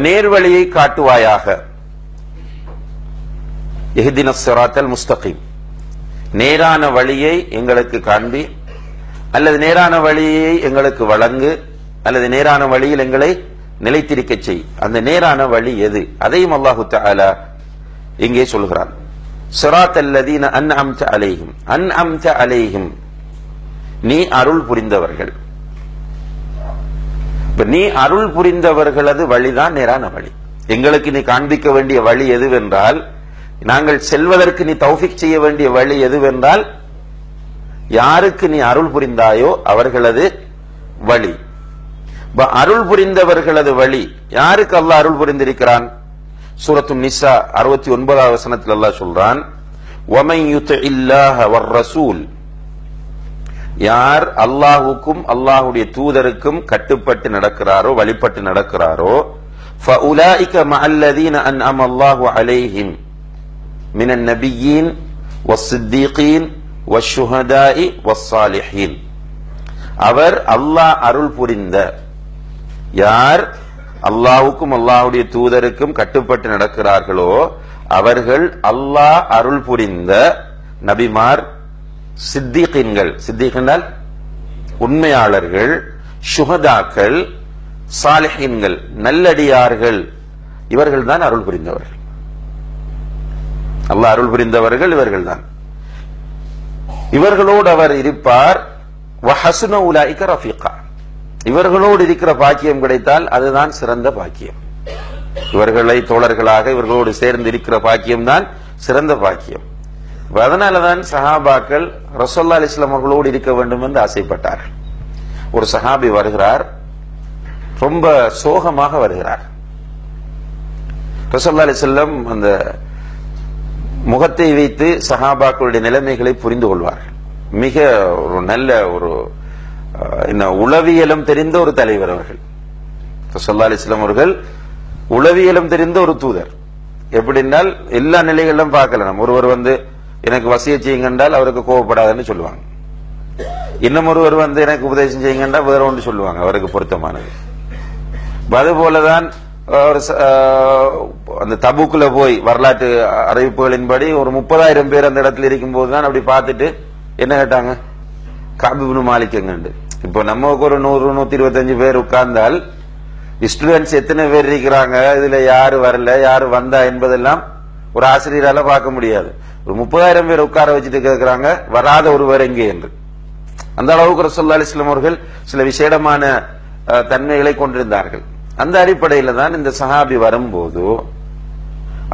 நேர்வழியை காட்டுவாயாக. இஹ்தினஸ் ஸிராத்தல் முஸ்தகீம், நேரான வழியை எங்களுக்கு காண்பி, அல்லது நேரான வழியை எங்களுக்கு வழங்கு, அல்லது நேரான வழியில் எங்களை நிலைத்திருக்க செய். அந்த நேரான வழி எது? அதையும் அல்லாஹு தஆலா இங்கே சொல்கிறான். ஸிராத்தல் லதீன அன்அம்த அலைஹிம், அன்அம்த அலைஹிம், நீ அருள் புரிந்தவர்கள். நீ அருள் புரிந்தவர்களது வழிதான் நேரான வழி. எங்களுக்கு நீ காண்பிக்க வேண்டிய வழி எதுவென்றால், நாங்கள் செல்வதற்கு நீ தௌஃபீக் செய்ய வேண்டிய வழி எதுவென்றால், யாருக்கு நீ அருள் புரிந்தாயோ அவர்களது வழி. அருள் புரிந்தவர்களது வழி யாருக்கு அல்லாஹ் அருள் புரிந்திருக்கிறான்? சூரத்து நிசா 69வது வசனத்தில் அல்லாஹ் சொல்றான், வமன் யுத்திஇல்லாஹ வர்ரசூல், யார் அல்லாஹ்வுக்கும் அல்லாஹ்வுடைய தூதருக்கும் கட்டுப்பட்டு நடக்கிறாரோ, வழிபட்டு நடக்கிறாரோ, ஃபஉலாயிக மஅல்லதீன அன்அம அல்லாஹு அலைஹிம் மினன் நபிய்யீன் வஸ்ஸித்தீகீன் வஷ்ஷுஹதாஇ வஸ்ஸாலிஹீன், அவர் அல்லாஹ் அருள் புரிந்த, யார் அல்லாஹ்வுக்கும் அல்லாஹ்வுடைய தூதருக்கும் கட்டுப்பட்டு நடக்கிறார்களோ அவர்கள் அல்லாஹ் அருள் புரிந்த நபிமார், சித்திகீன்கள், சித்திகீன்கள் உண்மையாளர்கள், ஷுஹதாக்கள், சாலிஹீன்கள் நல்லடியார்கள், இவர்கள் தான் அருள் புரிந்தவர்கள். அல்லாஹ் அருள் புரிந்தவர்கள் இவர்கள் தான். இவர்களோடு அவர் இருப்பார். வஹசுன உலாயிக ரஃபீகா, இவர்களோடு இருக்கிற பாக்கியம் கிடைத்தால் அதுதான் சிறந்த பாக்கியம். இவர்களை தோழர்களாக இவர்களோடு சேர்ந்து இருக்கிற பாக்கியம் தான் சிறந்த பாக்கியம். அதனாலதான் சஹாபாக்கள் ரசூலுல்லாஹி அலைஹி வஸல்லம் அவர்களோடு இருக்க வேண்டும் என்று ஆசைப்பட்டார்கள். ஒரு சஹாபி வருகிறார், ரொம்ப சோகமாக வருகிறார். ரசூலுல்லாஹி அலைஹி வஸல்லம் அந்த முகத்தை வைத்து சஹாபாக்களுடைய நிலைமைகளை புரிந்து கொள்வார்கள். மிக ஒரு நல்ல ஒரு உளவியலும் தெரிந்த ஒரு தலைவர் அவர்கள். ஸல்லல்லாஹு அலைஹி வஸல்லம் அவர்கள் உளவியலும் தெரிந்த ஒரு தூதர். எப்படின்னால் எல்லா நிலைகளிலும் பார்க்கலாம். ஒருவர் எனக்கு வசியத் செய்யுங்க என்றால் அவருக்கு கோபப்படாதுன்னு சொல்லுவாங்க. இன்னும் ஒருவர் எனக்கு உபதேசம் செய்யுங்க என்றால் வேற ஒன்று சொல்லுவாங்க, அவருக்கு பொருத்தமானது. அதுபோலதான் அந்த தபூக்குல போய் வரலாற்று அறிவிப்புகளின்படி ஒரு 30,000 பேர் அந்த இடத்துல இருக்கும் போதுதான் அப்படி பார்த்துட்டு என்ன கேட்டாங்க, கஅப் இப்னு மாலிக் எங்கண்டு. இப்போ நமக்கு ஒரு 100-125 பேர் உட்கார்ந்தால் ஸ்டூடெண்ட்ஸ் எத்தனை பேர் இருக்கிறாங்க, இதுல யாரு வரல யாரு வந்தா என்பதெல்லாம் ஒரு ஆசிரியரால பார்க்க முடியாது. ஒரு 30,000 பேர் உட்கார வச்சுட்டு கேட்கிறாங்க, வராத ஒருவர் எங்கே என்று. அந்த அளவுக்கு ரசூலுல்லாஹி அலைஹி வஸல்லம் அவர்கள் சில விசேடமான தன்மைகளை கொண்டிருந்தார்கள். அந்த அடிப்படையில தான் இந்த சஹாபி வரும்போது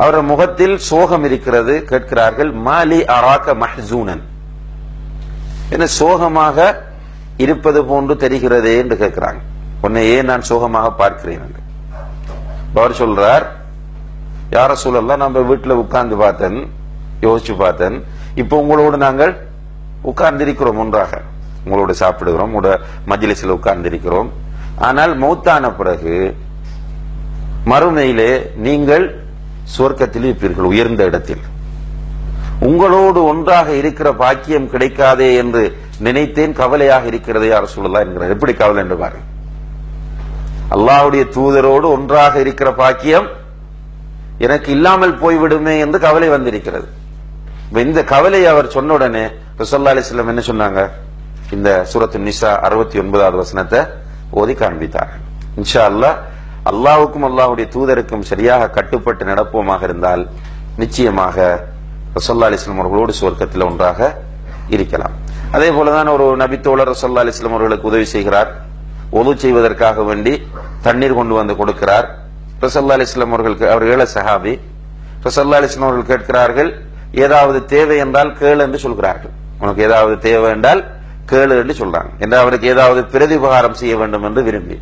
அவர் முகத்தில் சோகம் இருக்கிறது. கேட்கிறார்கள், மாலி அராக மஹ்சூனன், என்ன சோகமாக இருப்பது போன்று தெரிகிறதே என்று கேட்கிறாங்க. உன்னை ஏன் நான் சோகமாக பார்க்கிறேன் என்று. அவர் சொல்றார், யா ரசூலல்லாஹ், நம்ம வீட்டுல உட்கார்ந்து பார்த்தேன், யோசிச்சு பார்த்தேன், இப்ப உங்களோடு நாங்கள் உட்கார்ந்திருக்கிறோம், ஒன்றாக உங்களோடு சாப்பிடுகிறோம், உங்களோட மஜ்லிஸ்ல உட்கார்ந்திருக்கிறோம். ஆனால் மௌத்தான பிறகு மறுமையிலே நீங்கள் சுவர்க்கத்தில் இருப்பீர்கள், உயர்ந்த இடத்தில். உங்களோடு ஒன்றாக இருக்கிற பாக்கியம் கிடைக்காதே என்று நினைத்தேன், கவலையாக இருக்கிறது யா ரசூலுல்லாஹ் என்கிறார். எப்படி கவலை என்று பாருங்க. அல்லாஹ்வுடைய தூதரோடு ஒன்றாக இருக்கிற பாக்கியம் எனக்கு இல்லாமல் போய்விடுமே என்று கவலை வந்திருக்கிறது. இந்த கவலை அவர் சொன்ன உடனே ரசூலுல்லாஹி அலைஹி வஸல்லம் என்ன சொன்னாங்க, இந்த சூரத்து நிசா 69வது வசனத்தை ஓதி காண்பித்தார்கள். இன்ஷா அல்லாஹ் அல்லாஹ்வுக்கும் அல்லாஹ்வுடைய தூதருக்கும் சரியாக கட்டுப்பட்டு நடப்போமாக இருந்தால் நிச்சயமாக ரசூலுல்லாஹி அலைஹி வஸல்லம் அவர்களோடு சுவர்க்கத்தில் ஒன்றாக இருக்கலாம். அதே போலதான் ஒரு நபித்தோழர் ரசூலுல்லாஹி அலைஹி வஸல்லம் அவர்களுக்கு உதவி செய்கிறார். ஒது செய்வதற்காக வேண்டி தண்ணீர் கொண்டு வந்து கொடுக்கிறார். ரசூலுல்லாஹி அலைஹி வஸல்லம் அவர் ஏழை சஹாபி. ரசூலுல்லாஹி அலைஹி வஸல்லம் அவர்கள் கேட்கிறார்கள், ஏதாவது தேவை என்றால் கேளு என்று சொல்கிறார்கள். உனக்கு ஏதாவது தேவை என்றால் கேளு என்று சொல்றாங்க. என்று அவருக்கு ஏதாவது பிரதிபகாரம் செய்ய வேண்டும் என்று விரும்பி,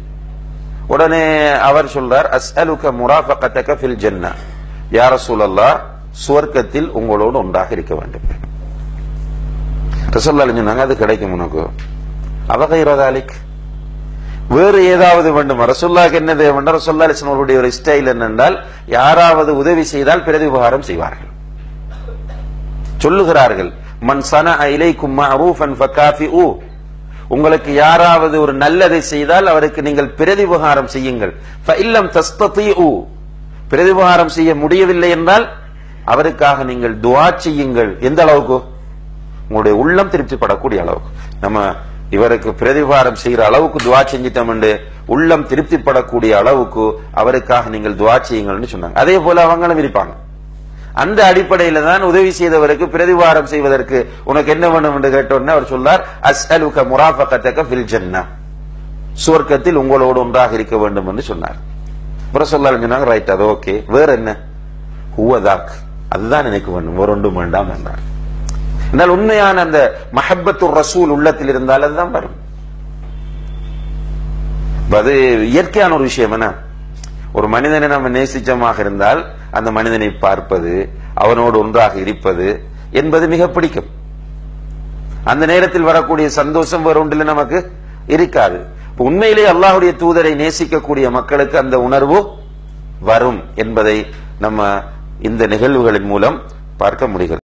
உடனே அவர் சொல்றார், அஸ்அலுக முராஃபகதக ஃபில் ஜன்னah, யா ரசூலல்லாஹ், சுவர்க்கத்தில் உங்களோடு ஒன்றாக இருக்க வேண்டும். ரசூலுல்லாஹி சொன்னாங்க, அது கிடைக்கும் உனக்கு. அவகைர தாலிக், வேறு ஏதாவது வேண்டும். ரசூலுல்லாஹ்க்கு என்ன தேவை என்றால், ரசூலுல்லாஹி அலைஹி வஸல்லம் அவருடைய ஒரு ஸ்டைல் என்னென்றால், யாராவது உதவி செய்தால் பிரதிபகாரம் செய்வார்கள். சொல்லுகிறார்கள், மன் சனஅ இலைக்கும் மஅரூஃபன் ஃபகாஃபிஉ, உங்களுக்கு யாராவது ஒரு நல்லதை செய்தால் அவருக்கு நீங்கள் பிரதிபகாரம் செய்யுங்கள். ஃபஇல்லம் தஸ்ததீஉ, பிரதிபகாரம் செய்ய முடியவில்லை என்றால் அவருக்காக நீங்கள் துஆ செய்யுங்கள். எந்த அளவுக்கு? உங்களுடைய உள்ளம் திருப்திப்படக்கூடிய அளவுக்கு. நம்ம இவருக்கு பிரதிபகாரம் செய்கிற அளவுக்கு துஆ செஞ்சிட்டோம் என்று உள்ளம் திருப்திப்படக்கூடிய அளவுக்கு அவருக்காக நீங்கள் துஆ செய்யுங்கள்னு சொன்னாங்க. அதே போல அவங்களும் இருப்பாங்க. அந்த அடிப்படையில தான் உதவி செய்தவருக்கு பிரதிவாரம் செய்வதற்கு உனக்கு என்ன வேணும் என்று கேட்டோன்னே அவர் சொன்னார், அஸ்அலுக முராஃபகத்தக ஃபில் ஜன்னah, சுவர்க்கத்தில் உங்களோடு ஒன்றாக இருக்க வேண்டும் என்று சொன்னார். ரசூலுல்லாஹ் சொன்னாங்க, ரைட், அது ஓகே, வேற என்ன? ஹுவதாக், அதுதான் எனக்கு வேண்டும், வேற ஒன்றும் வேண்டாம் என்றார். என்றால் உண்மையான அந்த மஹப்பத்துர் ரசூல் உள்ளத்தில் இருந்தால் அதுதான் வரும். அது இயற்கையான ஒரு விஷயம். என்ன, ஒரு மனிதனை நம்ம நேசிச்சமாக இருந்தால் அந்த மனிதனை பார்ப்பது, அவனோடு ஒன்றாக இருப்பது என்பது மிக பிடிக்கும். அந்த நேரத்தில் வரக்கூடிய சந்தோஷம் வேற ஒன்றில் நமக்கு இருக்காது. உண்மையிலே அல்லாஹ்வுடைய தூதரை நேசிக்கக்கூடிய மக்களுக்கு அந்த உணர்வு வரும் என்பதை நம்ம இந்த நிகழ்வுகளின் மூலம் பார்க்க முடிகிறது.